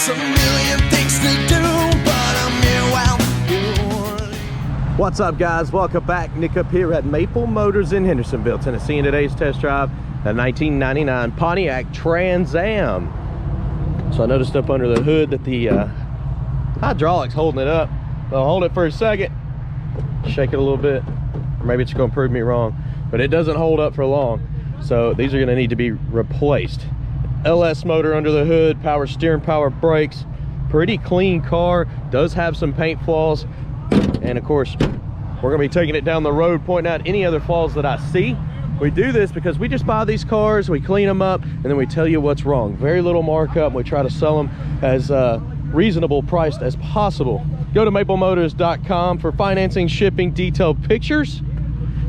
There's a million things to do, but I'm here while you're... What's up, guys? Welcome back. Nick up here at Maple Motors in Hendersonville, Tennessee. In today's test drive, a 1999 Pontiac Trans Am. So I noticed up under the hood that the hydraulics holding it up. I'll hold it for a second, shake it a little bit, or maybe it's going to prove me wrong, but it doesn't hold up for long. So these are going to need to be replaced. LS motor under the hood, power steering, power brakes. Pretty clean car. Does have some paint flaws, and of course we're going to be taking it down the road, pointing out any other flaws that I see. We do this because we just buy these cars, we clean them up, and then we tell you what's wrong. Very little markup. We try to sell them as reasonable priced as possible. Go to maplemotors.com for financing, shipping, detailed pictures.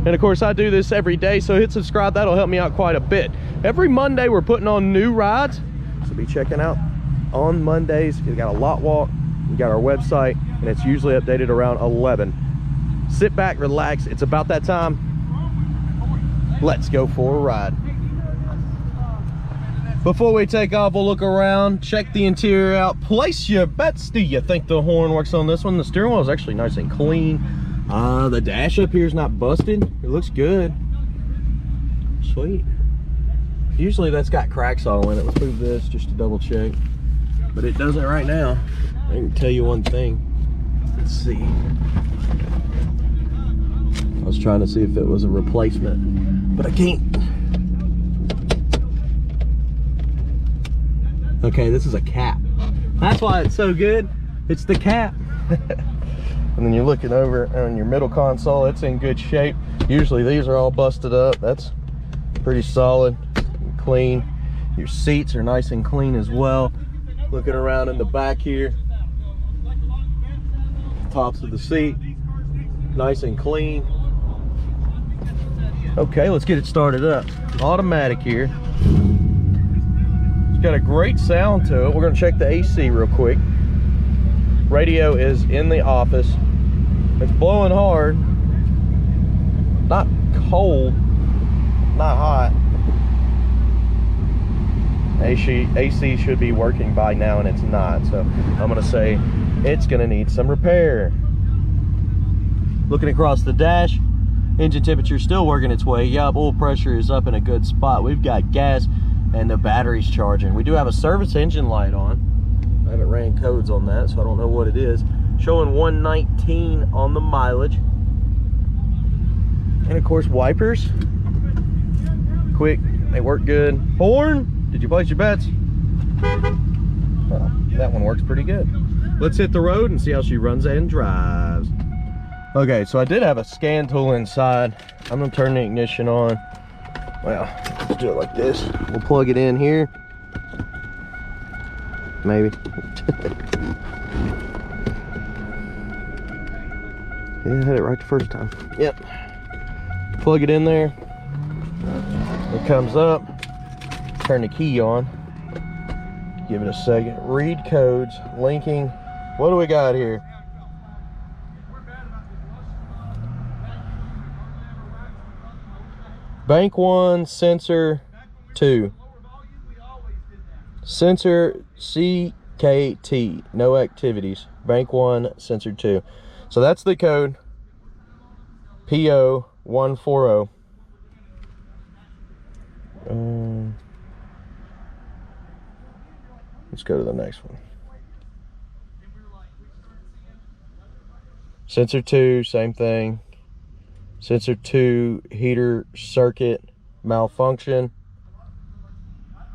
And of course I do this every day, so hit subscribe. That'll help me out quite a bit. Every Monday we're putting on new rides, so be checking out on Mondays. We've got a lot walk, we got our website, and it's usually updated around 11. Sit back, relax, it's about that time. Let's go for a ride. Before we take off, we'll look around, check the interior out, place your bets. Do you think the horn works on this one? The steering wheel is actually nice and clean. The dash up here is not busted. It looks good. Sweet. Usually that's got cracks all in it. Let's move this just to double check. But it doesn't right now. I can tell you one thing. Let's see. I was trying to see if it was a replacement, but I can't. Okay, this is a cap. That's why it's so good. It's the cap. And then you're looking over on your middle console, it's in good shape. Usually these are all busted up. That's pretty solid and clean. Your seats are nice and clean as well. Looking around in the back here, tops of the seat, nice and clean. Okay, let's get it started up. Automatic here. It's got a great sound to it. We're gonna check the AC real quick. Radio is in the office. It's blowing hard. Not cold, not hot. AC should be working by now, and it's not. So I'm gonna say it's gonna need some repair. Looking across the dash, engine temperature still working its way. Yup, oil pressure is up in a good spot. We've got gas and the battery's charging. We do have a service engine light on. I haven't ran codes on that, so I don't know what it is. Showing 119 on the mileage. And of course, wipers. Quick, they work good. Horn, did you place your bets? Well, that one works pretty good. Let's hit the road and see how she runs and drives. Okay, so I did have a scan tool inside. I'm gonna turn the ignition on. Well, let's do it like this. We'll plug it in here. Maybe. Yeah, hit it right the first time. Yep. Plug it in there. It comes up. Turn the key on. Give it a second. Read codes. Linking. What do we got here? Bank 1, sensor 2. Sensor CKT, no activities. Bank 1, sensor 2. So that's the code. PO 140. Let's go to the next one. Sensor 2, same thing. Sensor 2, heater circuit malfunction.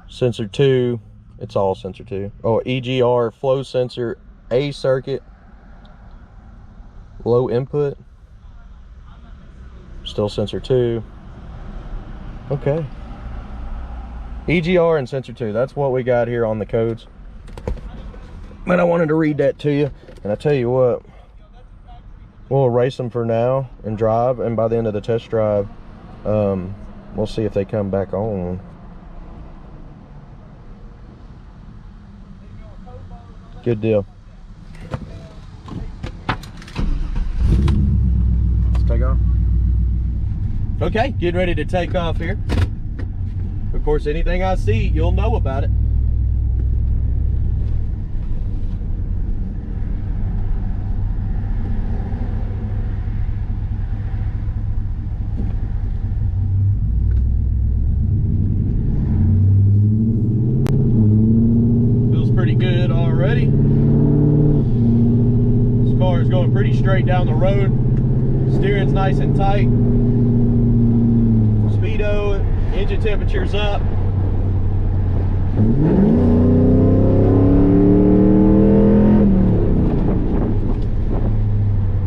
Sensor 2, it's all sensor 2. Oh, EGR flow sensor A circuit. Low input. Still sensor 2. Okay. EGR and sensor 2. That's what we got here on the codes. But I wanted to read that to you. And I tell you what, we'll erase them for now and drive. And by the end of the test drive, we'll see if they come back on. Good deal. Let's take off. Okay, getting ready to take off here. Of course, anything I see, you'll know about it. straight down the road. Steering's nice and tight. Speedo, engine temperature's up.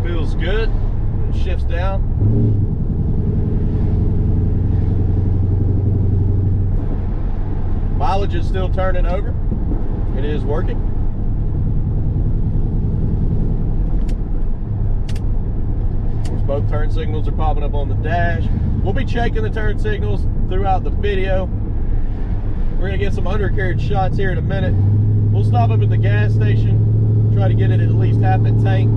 Feels good. Shifts down. Mileage is still turning over. It is working. Both turn signals are popping up on the dash. We'll be checking the turn signals throughout the video. We're gonna get some undercarriage shots here in a minute. We'll stop up at the gas station, try to get it at least half a tank.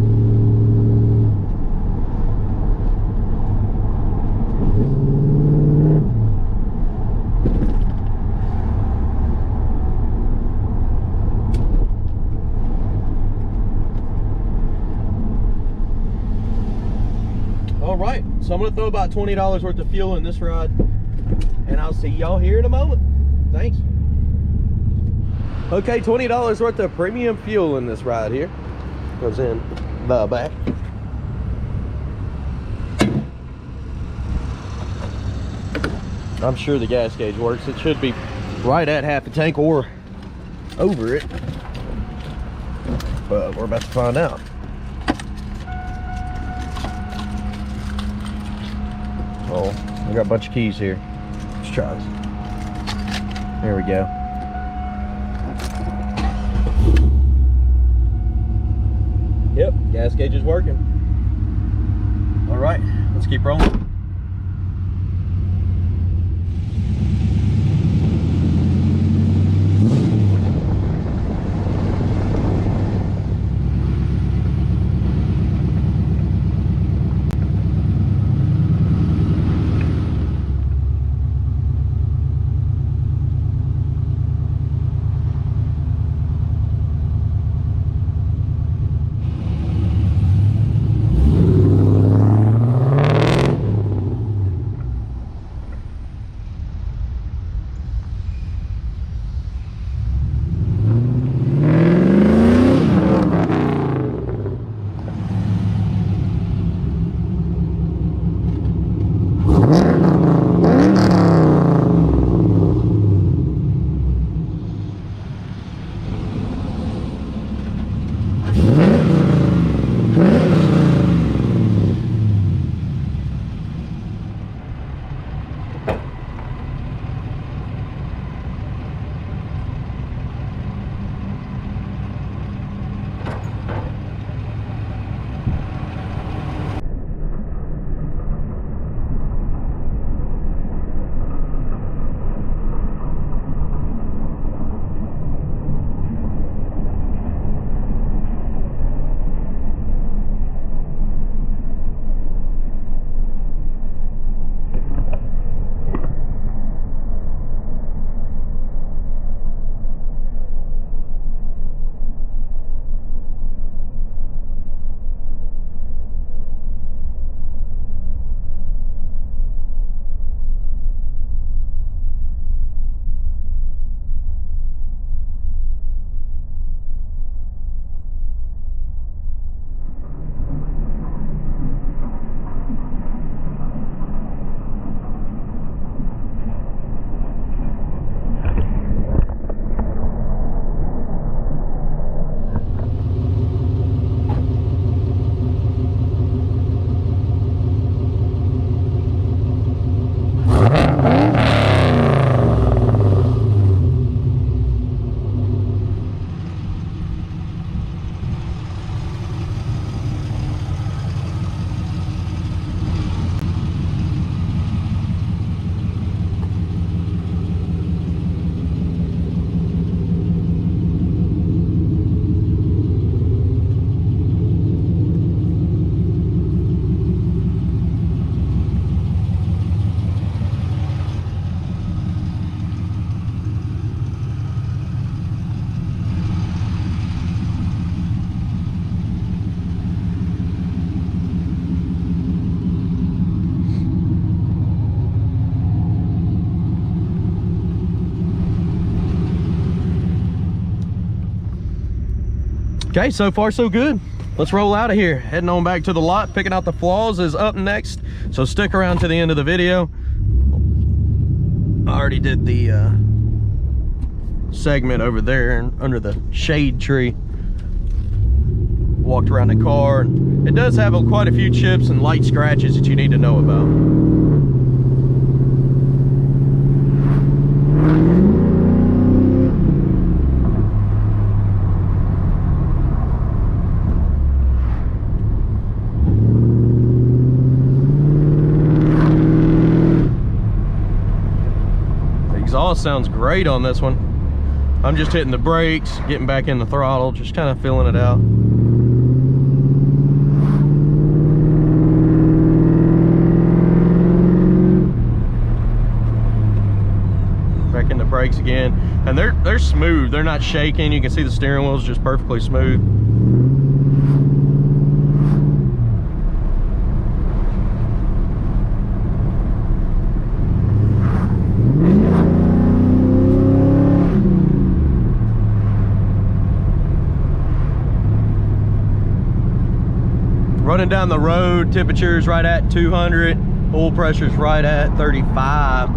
All right, so I'm gonna throw about $20 worth of fuel in this ride, and I'll see y'all here in a moment. Thanks. Okay, $20 worth of premium fuel in this ride here. Goes in the back. I'm sure the gas gauge works. It should be right at half a tank or over it, but we're about to find out. Oh, we got a bunch of keys here. Let's try this. There we go. Yep, gas gauge is working. All right, let's keep rolling. Okay, so far so good. let's roll out of here. Heading on back to the lot. Picking out the flaws is up next, so stick around to the end of the video. I already did the segment over there under the shade tree. Walked around the car, and it does have quite a few chips and light scratches that you need to know about. Exhaust sounds great on this one. I'm just hitting the brakes, getting back in the throttle, just kind of feeling it out. Back in the brakes again, and they're smooth. They're not shaking. You can see the steering wheel's just perfectly smooth. Running down the road, temperature's right at 200, oil pressure's right at 35.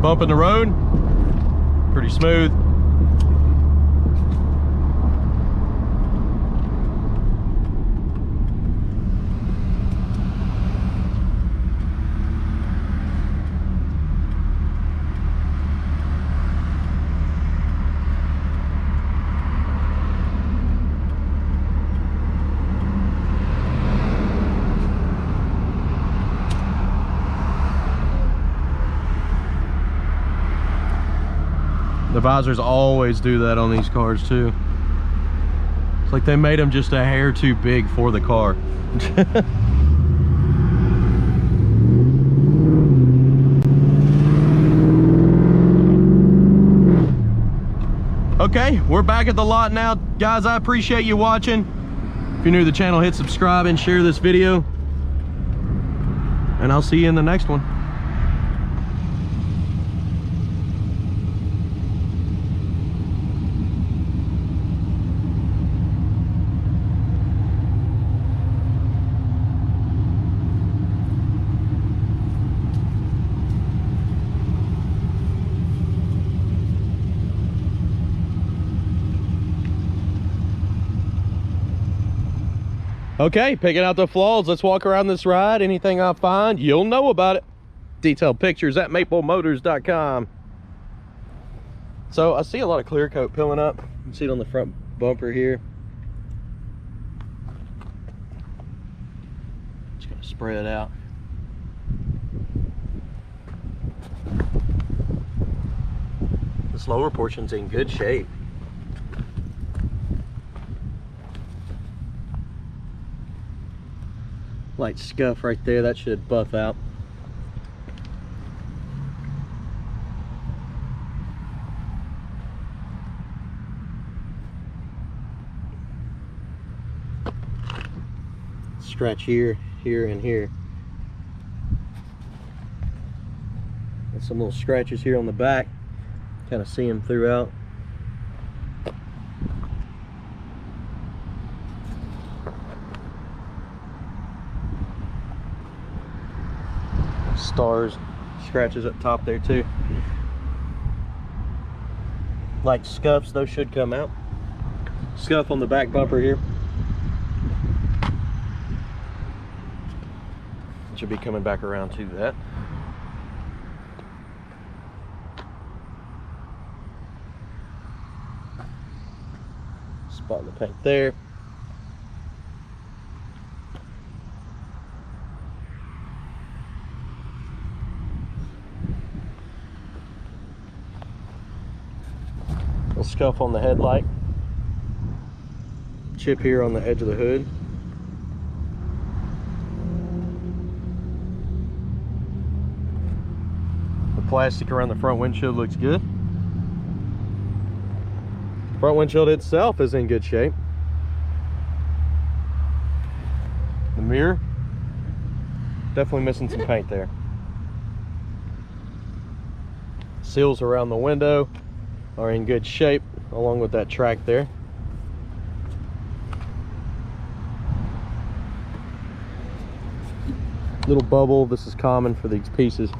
Bumping the road, pretty smooth. The visors always do that on these cars too. It's like they made them just a hair too big for the car. Okay, we're back at the lot now. Guys, I appreciate you watching. If you're new to the channel, hit subscribe and share this video. And I'll see you in the next one. Okay, picking out the flaws. Let's walk around this ride. Anything I find, you'll know about it. Detailed pictures at maplemotors.com. So I see a lot of clear coat peeling up. You can see it on the front bumper here. Just gonna spray it out. This lower portion's in good shape. Light scuff right there, that should buff out. Scratch here, here, and here. And some little scratches here on the back. Kind of see them throughout. Stars, scratches up top there too. Like scuffs, those should come out. Scuff on the back bumper here. Should be coming back around to that. Spot in the paint there. Scuff on the headlight, chip here on the edge of the hood. The plastic around the front windshield looks good. Front windshield itself is in good shape. The mirror Definitely missing some paint there. Seals around the window are in good shape, along with that track there. Little bubble, this is common for these pieces,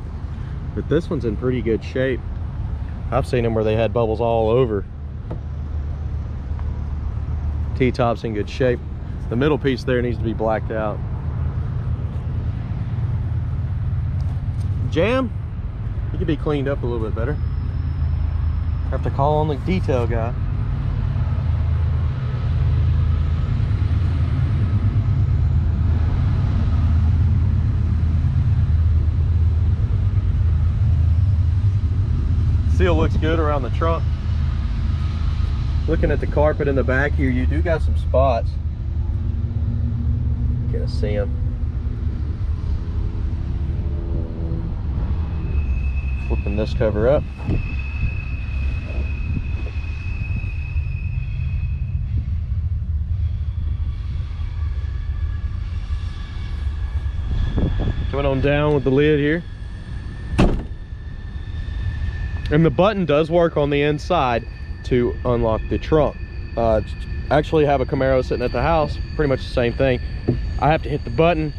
but this one's in pretty good shape. I've seen them where they had bubbles all over. T-top's in good shape. The middle piece there needs to be blacked out. Jam, it could be cleaned up a little bit better. Have to call on the detail guy. Seal looks good around the trunk. Looking at the carpet in the back here, you do got some spots. Can't see them. Flipping this cover up. Coming on down with the lid here. And the button does work on the inside to unlock the trunk. Actually have a Camaro sitting at the house, pretty much the same thing. I have to hit the button,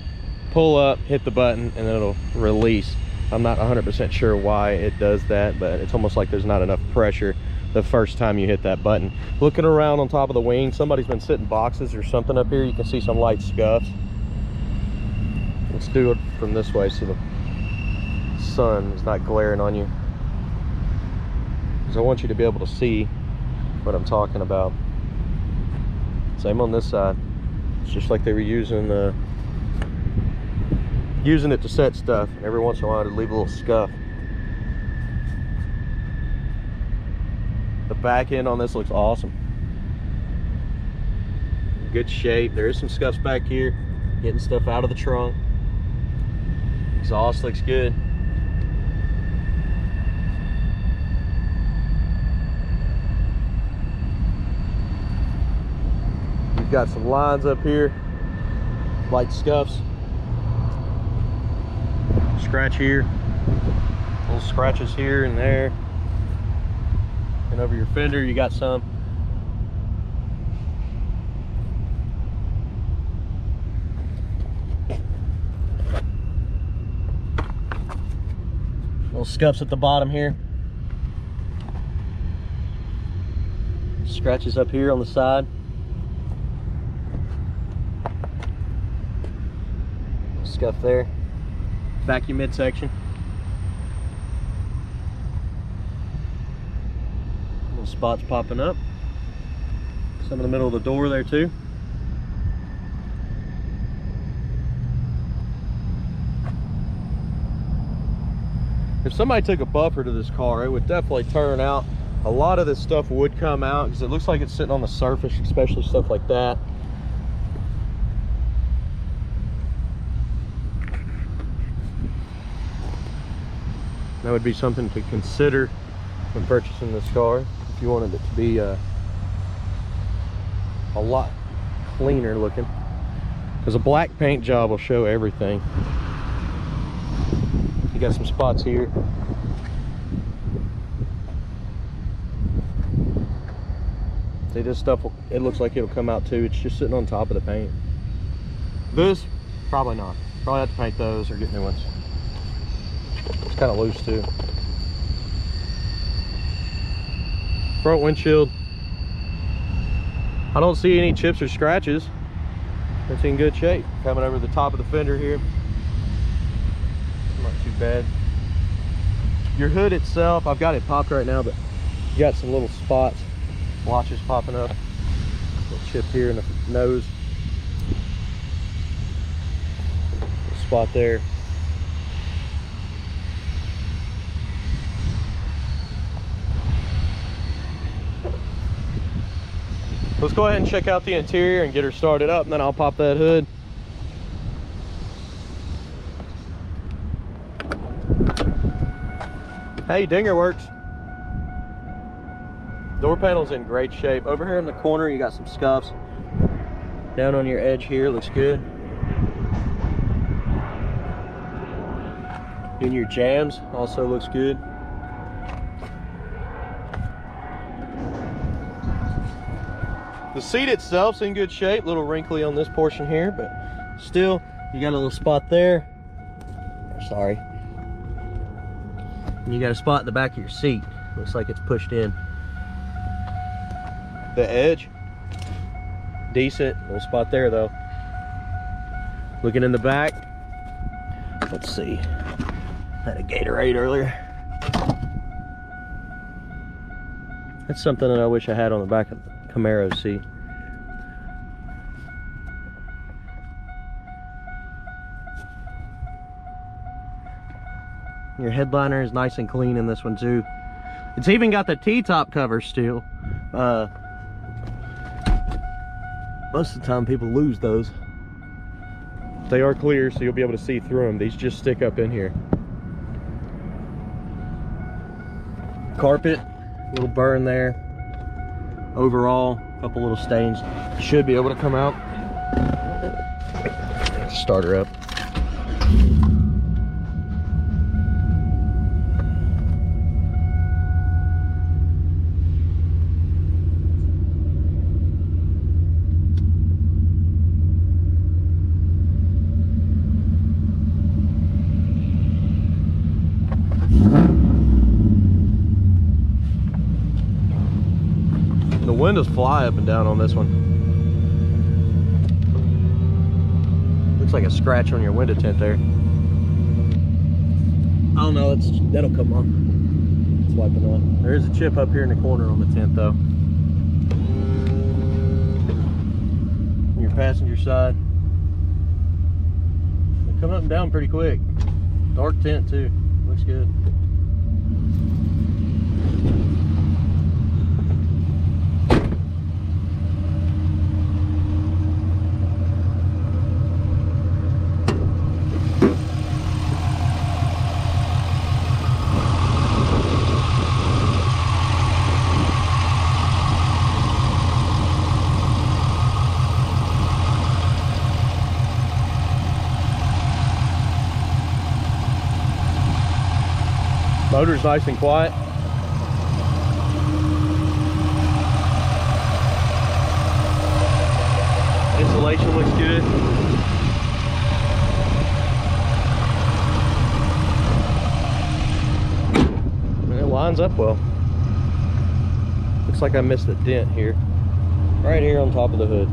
pull up, hit the button, and then it'll release. I'm not 100% sure why it does that, but it's almost like there's not enough pressure the first time you hit that button. Looking around on top of the wing, somebody's been sitting boxes or something up here. You can see some light scuffs. Let's do it from this way so the sun is not glaring on you. I want you to be able to see what I'm talking about. Same on this side. It's just like they were using it to set stuff. Every once in a while it'd leave a little scuff. The back end on this looks awesome. Good shape. There is some scuffs back here, getting stuff out of the trunk. Exhaust looks good. You've got some lines up here, light scuffs, scratch here, little scratches here and there, and over your fender you got some. Little scuffs at the bottom here, scratches up here on the side. Scuff there, vacuum midsection, little spots popping up, some in the middle of the door there too. If somebody took a buffer to this car, it would definitely turn out. A lot of this stuff would come out because it looks like it's sitting on the surface, especially stuff like that. That would be something to consider when purchasing this car, if you wanted it to be a lot cleaner looking, because a black paint job will show everything. You got some spots here. See, this stuff, it looks like it'll come out too. It's just sitting on top of the paint. This, probably not. Probably have to paint those or get new ones. It's kind of loose too. Front windshield, I don't see any chips or scratches. It's in good shape. Coming over the top of the fender here, not too bad. Your hood itself, I've got it popped right now, but you got some little spots, blotches popping up. Little chip here in the nose, little spot there. Let's go ahead and check out the interior and get her started up, and then I'll pop that hood. Hey, dinger works. Door panel's in great shape. Over here in the corner, you got some scuffs. Down on your edge here, looks good. In your jams also looks good. The seat itself's in good shape, a little wrinkly on this portion here, but still, you got a little spot there. Sorry. And you got a spot in the back of your seat. Looks like it's pushed in. The edge, decent. Little spot there though. Looking in the back, let's see. Had a Gatorade earlier. That's something that I wish I had on the back of the Camaro seat. Your headliner is nice and clean in this one too. It's even got the T-top cover still. Most of the time people lose those. They are clear, so you'll be able to see through them. These just stick up in here. Carpet, little burn there. Overall, a couple little stains. Should be able to come out. Start her up. The windows fly up and down on this one. Looks like a scratch on your window tint there. I don't know, that'll come off. It's wiping off. There's a chip up here in the corner on the tint though. Your passenger side. They come up and down pretty quick. Dark tint too. Looks good. Motor's nice and quiet. Insulation looks good. And it lines up well. Looks like I missed a dent here. Right here on top of the hood.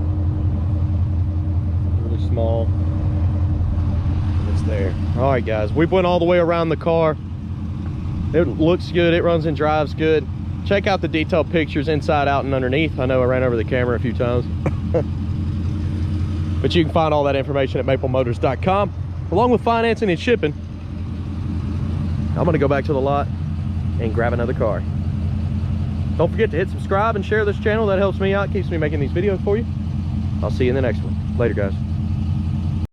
Really small. And it's there. All right, guys. We went all the way around the car. It looks good, it runs and drives good. Check out the detailed pictures inside, out, and underneath. I know I ran over the camera a few times. But you can find all that information at maplemotors.com, along with financing and shipping. I'm gonna go back to the lot and grab another car. Don't forget to hit subscribe and share this channel. That helps me out, keeps me making these videos for you. I'll see you in the next one. Later, guys.